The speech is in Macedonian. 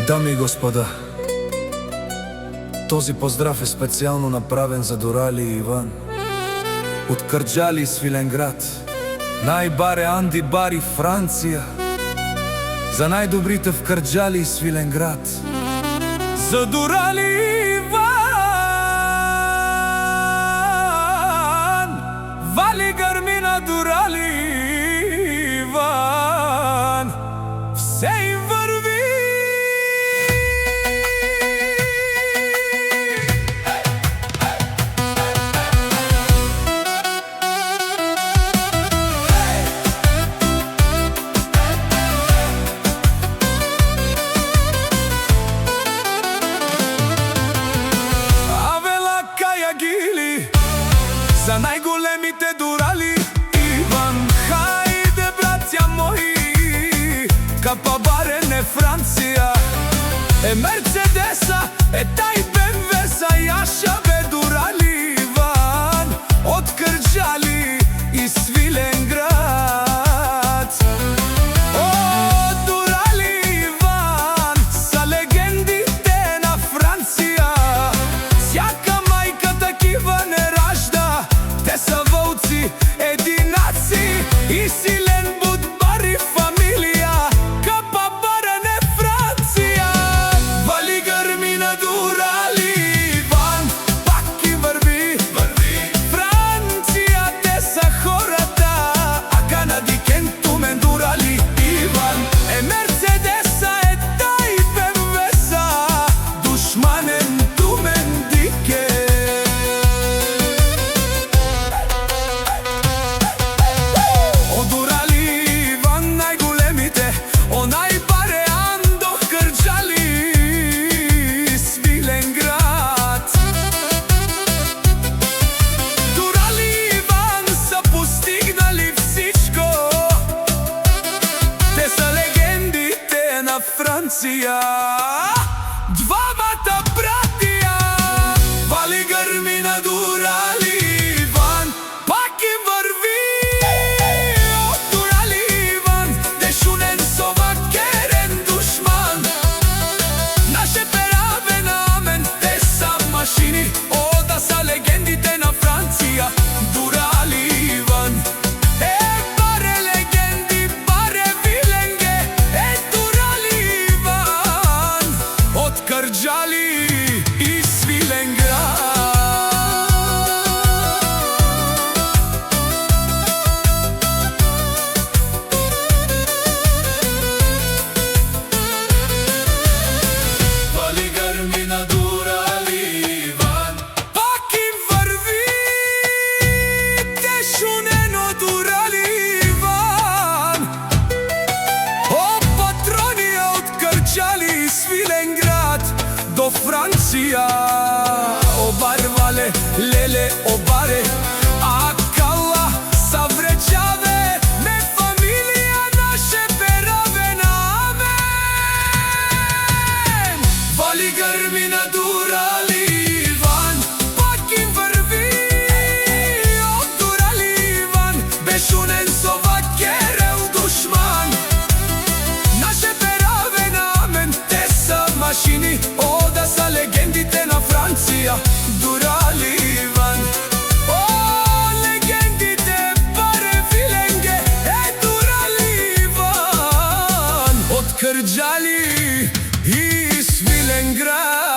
Дами и господа, този поздрав е специално направен за Дурали и Иван от Кърджали и Свиленград, най-баре Анди Бари, Франция, за най-добрите в Кърджали и Свиленград, за Дурали и Иван. Вали гърмина Дурали и Иван, все им върви. За най-големите Дурали Иван, хайде, братя мои, Капабарен е Франция, е Мерцедеса, е тай БМВ-са, Яша бе Дурали Иван, от Кърджали и Свиленград. О, Дурали Иван са легендите на Франция, всяка майка такива не ражда. Те са вълци, единаци и силен Будбари фамилия. Капабарен е Франция. Вали гърмина Дурали Иван, пак и върви. Франция, те са хората, а канадикен тумен Дурали Иван. Е Мерцедеса, е тай БМВ-са, душманен тумен дике. Франция, двамата братия. Вали гърмина Дурали Иван, пак и върви. От Дурали Иван, дешунен совакерен душман. Наше пераве на амен, те са машини. О, да са легендите на Франция. Дурали Иван, баре легенди, баре виленге, Кърджали и Свиленград. Вали гърмина Дурали Иван, пак им върви. Тешунено Дурали Иван. О, патрония от Кърджали и Свиленград до Франция. Обарвале, леле, обаре, акала, съвречаве, ме фамилия наше пераве на амен. Вали гърмина Дурали Иван, пак им върви. От Дурали Иван, бешунен совакерел душман. Наше пераве на амен, те са машини. О, да са легендите на Франция. Дурали Иван, о, легендите, баре виленге, Дурали Иван, от Кърджали и Свиленград.